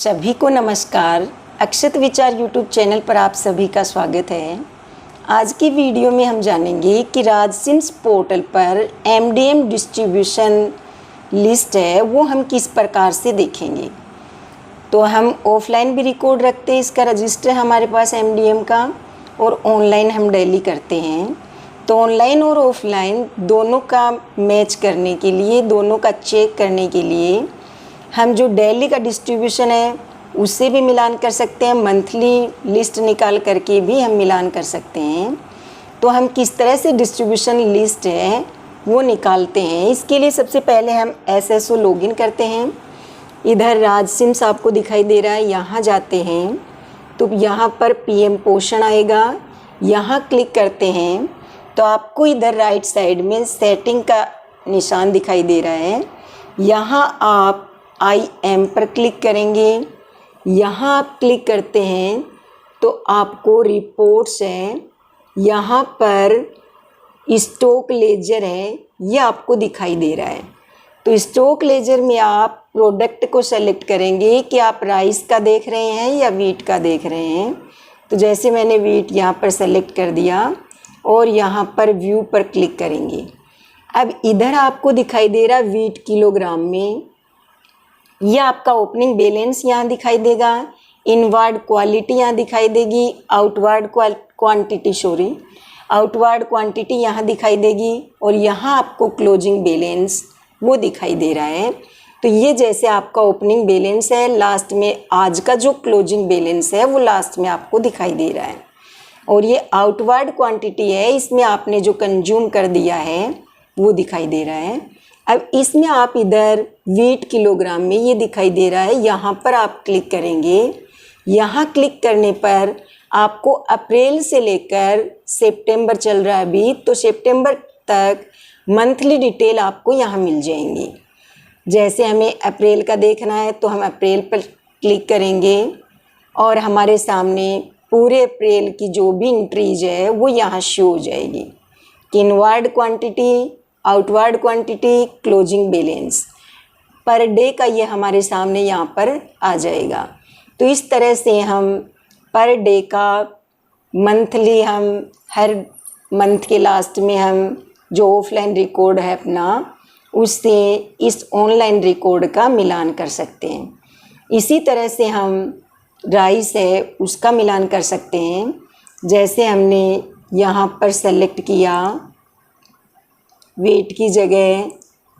सभी को नमस्कार। अक्षत विचार यूट्यूब चैनल पर आप सभी का स्वागत है। आज की वीडियो में हम जानेंगे कि राजसिम्स पोर्टल पर एमडीएम डिस्ट्रीब्यूशन लिस्ट है वो हम किस प्रकार से देखेंगे। तो हम ऑफलाइन भी रिकॉर्ड रखते हैं, इसका रजिस्टर हमारे पास एमडीएम का, और ऑनलाइन हम डेली करते हैं। तो ऑनलाइन और ऑफलाइन दोनों का मैच करने के लिए, दोनों का चेक करने के लिए हम जो डेली का डिस्ट्रीब्यूशन है उससे भी मिलान कर सकते हैं, मंथली लिस्ट निकाल करके भी हम मिलान कर सकते हैं। तो हम किस तरह से डिस्ट्रीब्यूशन लिस्ट है वो निकालते हैं, इसके लिए सबसे पहले हम एसएसओ लॉगिन करते हैं। इधर राजसिम्स आपको दिखाई दे रहा है, यहाँ जाते हैं तो यहाँ पर पीएम पोषण आएगा, यहाँ क्लिक करते हैं तो आपको इधर राइट साइड में सेटिंग का निशान दिखाई दे रहा है। यहाँ आप IM पर क्लिक करेंगे, यहाँ आप क्लिक करते हैं तो आपको रिपोर्ट्स है, यहाँ पर स्टॉक लेजर है, ये आपको दिखाई दे रहा है। तो स्टॉक लेजर में आप प्रोडक्ट को सेलेक्ट करेंगे कि आप राइस का देख रहे हैं या वीट का देख रहे हैं। तो जैसे मैंने वीट यहाँ पर सेलेक्ट कर दिया और यहाँ पर व्यू पर क्लिक करेंगे। अब इधर आपको दिखाई दे रहा है वीट किलोग्राम में, यह आपका ओपनिंग बैलेंस यहाँ दिखाई देगा, इनवर्ड क्वालिटी यहाँ दिखाई देगी, आउटवर्ड क्वांटिटी यहाँ दिखाई देगी, और यहाँ आपको क्लोजिंग बैलेंस वो दिखाई दे रहा है। तो ये जैसे आपका ओपनिंग बैलेंस है, लास्ट में आज का जो क्लोजिंग बैलेंस है वो लास्ट में आपको दिखाई दे रहा है। और ये आउटवर्ड क्वांटिटी है, इसमें आपने जो कंज्यूम कर दिया है वो दिखाई दे रहा है। अब इसमें आप इधर वीट किलोग्राम में ये दिखाई दे रहा है, यहाँ पर आप क्लिक करेंगे। यहाँ क्लिक करने पर आपको अप्रैल से लेकर सितंबर चल रहा है अभी, तो सितंबर तक मंथली डिटेल आपको यहाँ मिल जाएंगी। जैसे हमें अप्रैल का देखना है तो हम अप्रैल पर क्लिक करेंगे और हमारे सामने पूरे अप्रैल की जो भी एंट्रीज है वो यहाँ शो हो जाएगी। Inward quantity, outward quantity, closing balance per day का ये हमारे सामने यहाँ पर आ जाएगा। तो इस तरह से हम पर डे का मंथली, हम हर मंथ के लास्ट में हम जो ऑफलाइन रिकॉर्ड है अपना, उससे इस ऑनलाइन रिकॉर्ड का मिलान कर सकते हैं। इसी तरह से हम राइस है उसका मिलान कर सकते हैं। जैसे हमने यहाँ पर सेलेक्ट किया, वेट की जगह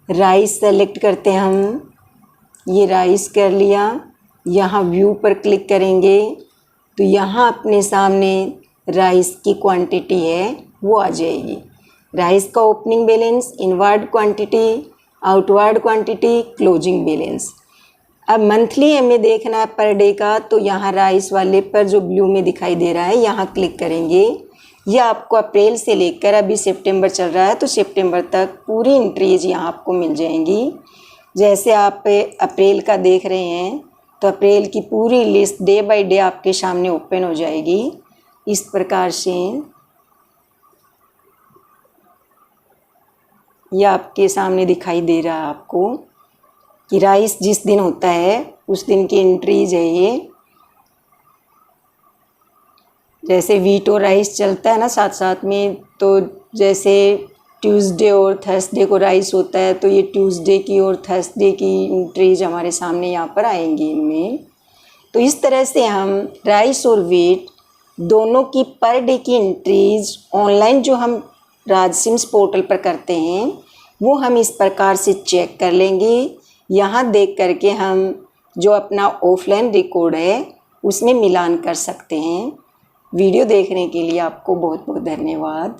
राइस सेलेक्ट करते हैं हम, ये राइस कर लिया। यहाँ व्यू पर क्लिक करेंगे तो यहाँ अपने सामने राइस की क्वांटिटी है वो आ जाएगी। राइस का opening balance, inward quantity, outward quantity, closing balance. अब मंथली हमें देखना है पर डे का, तो यहाँ राइस वाले पर जो ब्लू में दिखाई दे रहा है यहाँ क्लिक करेंगे। यह आपको अप्रैल से लेकर, अभी सितंबर चल रहा है तो सितंबर तक पूरी एंट्रीज यहाँ आपको मिल जाएंगी। जैसे आप अप्रैल का देख रहे हैं तो अप्रैल की पूरी लिस्ट डे बाय डे आपके सामने ओपन हो जाएगी। इस प्रकार से यह आपके सामने दिखाई दे रहा है आपको कि राइस जिस दिन होता है उस दिन की एंट्रीज है ये। जैसे वीट और राइस चलता है ना साथ साथ में, तो जैसे ट्यूसडे और थर्सडे को राइस होता है तो ये ट्यूसडे की और थर्सडे की एंट्रीज हमारे सामने यहाँ पर आएंगी इनमें। तो इस तरह से हम राइस और वीट दोनों की पर डे की एंट्रीज ऑनलाइन जो हम राजसिम्स पोर्टल पर करते हैं वो हम इस प्रकार से चेक कर लेंगे। यहाँ देख करके हम जो अपना ऑफलाइन रिकॉर्ड है उसमें मिलान कर सकते हैं। वीडियो देखने के लिए आपको बहुत बहुत धन्यवाद।